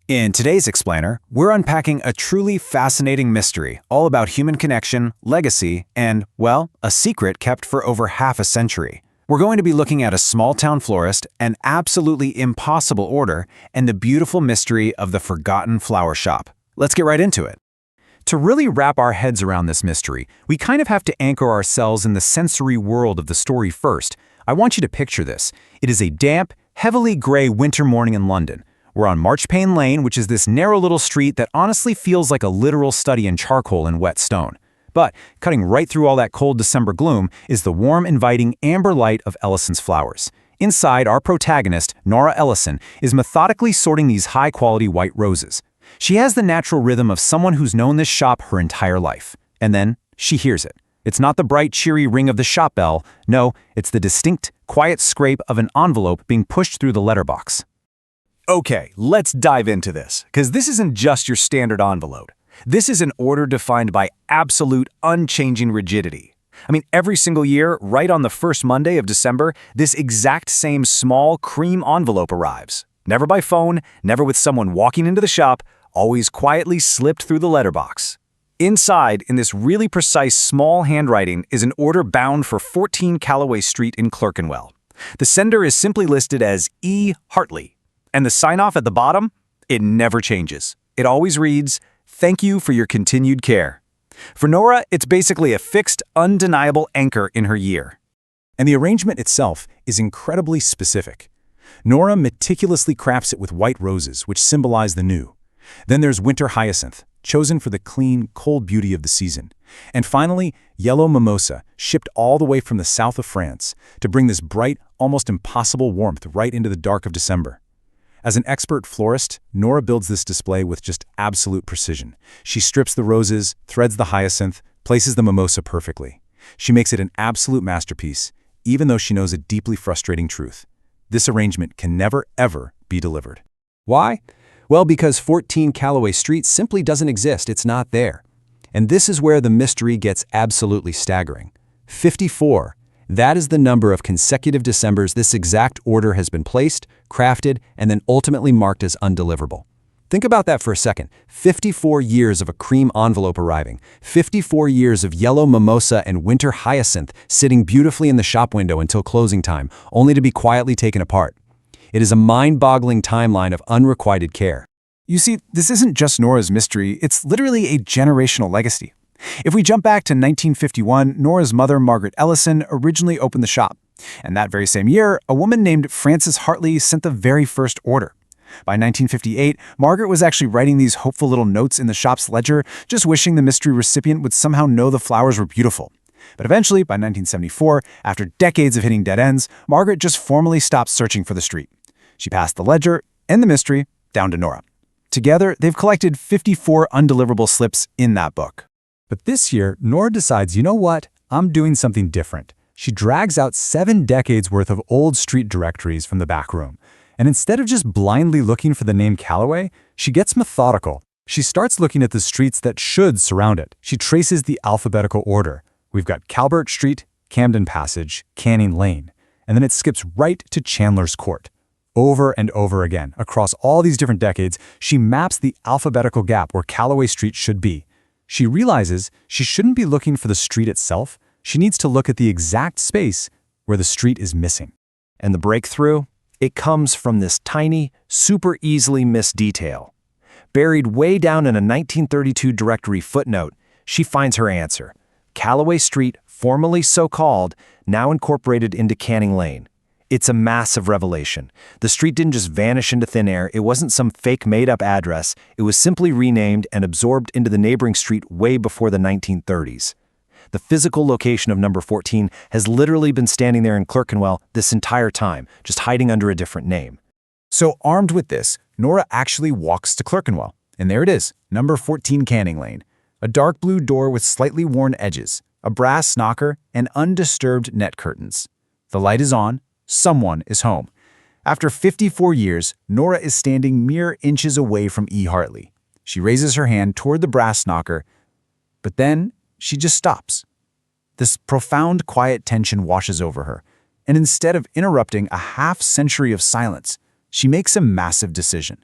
In today's explainer, we're unpacking a truly fascinating mystery all about human connection, legacy, and, well, a secret kept for over half a century. We're going to be looking at a small-town florist, an absolutely impossible order, and the beautiful mystery of the forgotten flower shop. Let's get right into it. To really wrap our heads around this mystery, we kind of have to anchor ourselves in the sensory world of the story first. I want you to picture this. It is a damp, heavily gray winter morning in London. We're on Marchpane Lane, which is this narrow little street that honestly feels like a literal study in charcoal and wet stone. But cutting right through all that cold December gloom is the warm, inviting amber light of Ellison's flowers. Inside, our protagonist, Nora Ellison, is methodically sorting these high-quality white roses. She has the natural rhythm of someone who's known this shop her entire life. And then she hears it. It's not the bright, cheery ring of the shop bell. No, it's the distinct, quiet scrape of an envelope being pushed through the letterbox. Okay, let's dive into this, because this isn't just your standard envelope. This is an order defined by absolute, unchanging rigidity. I mean, every single year, right on the first Monday of December, this exact same small cream envelope arrives. Never by phone, never with someone walking into the shop, always quietly slipped through the letterbox. Inside, in this really precise small handwriting, is an order bound for 14 Calloway Street in Clerkenwell. The sender is simply listed as E. Hartley. And the sign-off at the bottom? It never changes. It always reads, "Thank you for your continued care." For Nora, it's basically a fixed, undeniable anchor in her year. And the arrangement itself is incredibly specific. Nora meticulously crafts it with white roses, which symbolize the new. Then there's winter hyacinth, chosen for the clean, cold beauty of the season. And finally, yellow mimosa, shipped all the way from the south of France to bring this bright, almost impossible warmth right into the dark of December. As an expert florist, Nora builds this display with just absolute precision. She strips the roses, threads the hyacinth, places the mimosa perfectly. She makes it an absolute masterpiece, even though she knows a deeply frustrating truth. This arrangement can never, ever be delivered. Why? Well, because 14 Calloway Street simply doesn't exist. It's not there. And this is where the mystery gets absolutely staggering. 54. That is the number of consecutive Decembers this exact order has been placed, crafted, and then ultimately marked as undeliverable. Think about that for a second. 54 years of a cream envelope arriving, 54 years of yellow mimosa and winter hyacinth sitting beautifully in the shop window until closing time, only to be quietly taken apart. It is a mind-boggling timeline of unrequited care. You see, this isn't just Nora's mystery, it's literally a generational legacy. If we jump back to 1951, Nora's mother, Margaret Ellison, originally opened the shop. And that very same year, a woman named Frances Hartley sent the very first order. By 1958, Margaret was actually writing these hopeful little notes in the shop's ledger, just wishing the mystery recipient would somehow know the flowers were beautiful. But eventually, by 1974, after decades of hitting dead ends, Margaret just formally stopped searching for the street. She passed the ledger and the mystery down to Nora. Together, they've collected 54 undeliverable slips in that book. But this year, Nora decides, you know what? I'm doing something different. She drags out 7 decades worth of old street directories from the back room. And instead of just blindly looking for the name Calloway, she gets methodical. She starts looking at the streets that should surround it. She traces the alphabetical order. We've got Calvert Street, Camden Passage, Canning Lane. And then it skips right to Chandler's Court. Over and over again, across all these different decades, she maps the alphabetical gap where Calloway Street should be. She realizes she shouldn't be looking for the street itself. She needs to look at the exact space where the street is missing. And the breakthrough? It comes from this tiny, super easily missed detail. Buried way down in a 1932 directory footnote, she finds her answer. Calloway Street, formerly so called, now incorporated into Canning Lane. It's a massive revelation. The street didn't just vanish into thin air. It wasn't some fake made-up address. It was simply renamed and absorbed into the neighboring street way before the 1930s. The physical location of number 14 has literally been standing there in Clerkenwell this entire time, just hiding under a different name. So armed with this, Nora actually walks to Clerkenwell. And there it is, number 14 Canning Lane. A dark blue door with slightly worn edges, a brass knocker, and undisturbed net curtains. The light is on. Someone is home. After 54 years, Nora is standing mere inches away from E. Hartley. She raises her hand toward the brass knocker, but then she just stops. This profound, quiet tension washes over her, and instead of interrupting a half-century of silence, she makes a massive decision.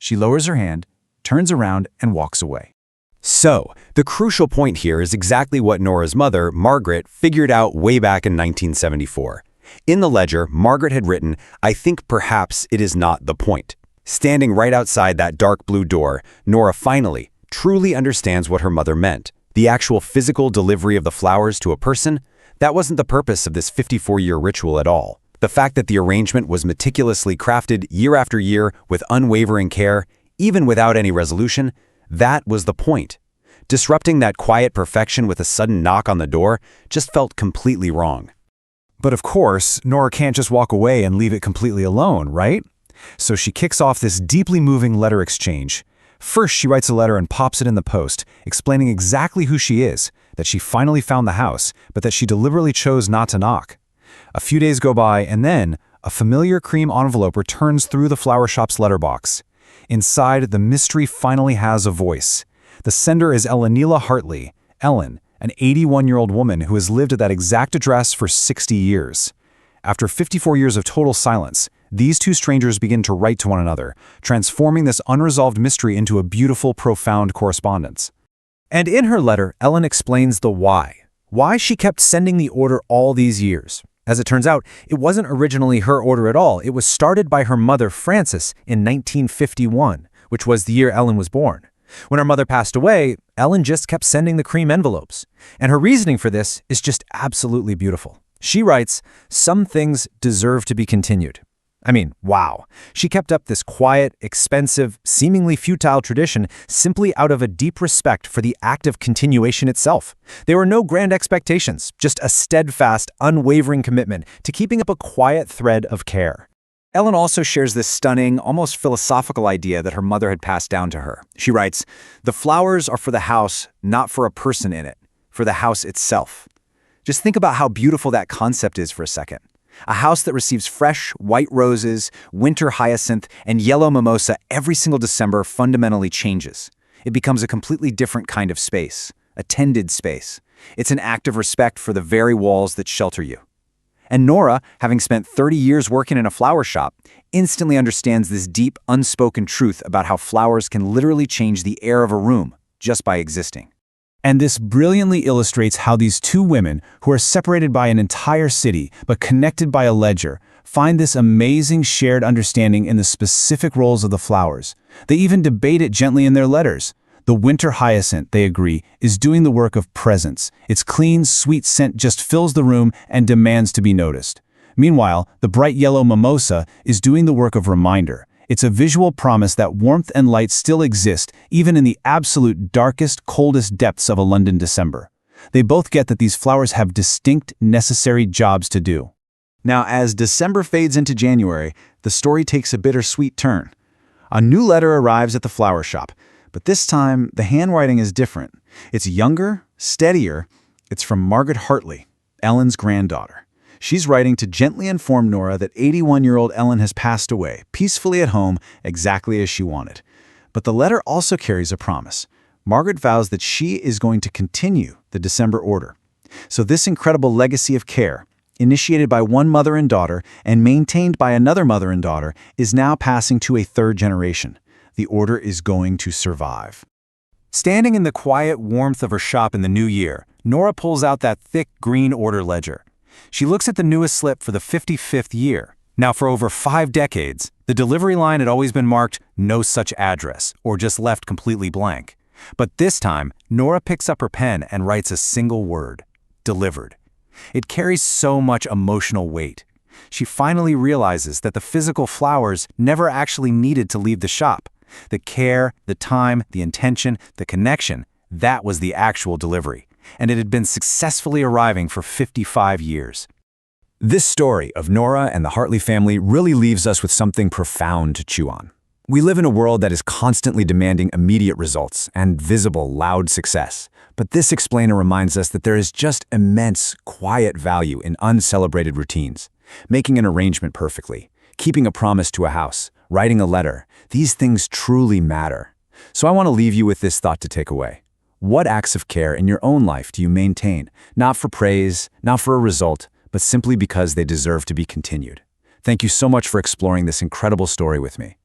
She lowers her hand, turns around, and walks away. So, the crucial point here is exactly what Nora's mother, Margaret, figured out way back in 1974. In the ledger, Margaret had written, "I think perhaps it is not the point." Standing right outside that dark blue door, Nora finally, truly understands what her mother meant. The actual physical delivery of the flowers to a person, that wasn't the purpose of this 54-year ritual at all. The fact that the arrangement was meticulously crafted year after year with unwavering care, even without any resolution, that was the point. Disrupting that quiet perfection with a sudden knock on the door just felt completely wrong. But of course, Nora can't just walk away and leave it completely alone, right? So she kicks off this deeply moving letter exchange. First, she writes a letter and pops it in the post, explaining exactly who she is, that she finally found the house, but that she deliberately chose not to knock. A few days go by, and then a familiar cream envelope returns through the flower shop's letterbox. Inside, the mystery finally has a voice. The sender is Elenila Hartley, Ellen, an 81-year-old woman who has lived at that exact address for 60 years. After 54 years of total silence, these two strangers begin to write to one another, transforming this unresolved mystery into a beautiful, profound correspondence. And in her letter, Ellen explains the why she kept sending the order all these years. As it turns out, it wasn't originally her order at all. It was started by her mother, Frances, in 1951, which was the year Ellen was born. When her mother passed away, Ellen just kept sending the cream envelopes. And her reasoning for this is just absolutely beautiful. She writes, "Some things deserve to be continued." I mean, wow. She kept up this quiet, expensive, seemingly futile tradition simply out of a deep respect for the act of continuation itself. There were no grand expectations, just a steadfast, unwavering commitment to keeping up a quiet thread of care. Ellen also shares this stunning, almost philosophical idea that her mother had passed down to her. She writes, "The flowers are for the house, not for a person in it, for the house itself." Just think about how beautiful that concept is for a second. A house that receives fresh, white roses, winter hyacinth, and yellow mimosa every single December fundamentally changes. It becomes a completely different kind of space, a tended space. It's an act of respect for the very walls that shelter you. And Nora, having spent 30 years working in a flower shop, instantly understands this deep, unspoken truth about how flowers can literally change the air of a room just by existing. And this brilliantly illustrates how these two women, who are separated by an entire city but connected by a ledger, find this amazing shared understanding in the specific roles of the flowers. They even debate it gently in their letters. The winter hyacinth, they agree, is doing the work of presence. Its clean, sweet scent just fills the room and demands to be noticed. Meanwhile, the bright yellow mimosa is doing the work of reminder. It's a visual promise that warmth and light still exist, even in the absolute darkest, coldest depths of a London December. They both get that these flowers have distinct, necessary jobs to do. Now, as December fades into January, the story takes a bittersweet turn. A new letter arrives at the flower shop. But this time, the handwriting is different. It's younger, steadier. It's from Margaret Hartley, Ellen's granddaughter. She's writing to gently inform Nora that 81-year-old Ellen has passed away, peacefully at home, exactly as she wanted. But the letter also carries a promise. Margaret vows that she is going to continue the December order. So this incredible legacy of care, initiated by one mother and daughter and maintained by another mother and daughter, is now passing to a third generation. The order is going to survive. Standing in the quiet warmth of her shop in the new year, Nora pulls out that thick green order ledger. She looks at the newest slip for the 55th year. Now, for over 5 decades, the delivery line had always been marked "no such address" or just left completely blank. But this time, Nora picks up her pen and writes a single word: delivered. It carries so much emotional weight. She finally realizes that the physical flowers never actually needed to leave the shop. The care, the time, the intention, the connection, that was the actual delivery. And it had been successfully arriving for 55 years. This story of Nora and the Hartley family really leaves us with something profound to chew on. We live in a world that is constantly demanding immediate results and visible, loud success. But this explainer reminds us that there is just immense, quiet value in uncelebrated routines. Making an arrangement perfectly, keeping a promise to a house, writing a letter, these things truly matter. So I want to leave you with this thought to take away. What acts of care in your own life do you maintain, not for praise, not for a result, but simply because they deserve to be continued? Thank you so much for exploring this incredible story with me.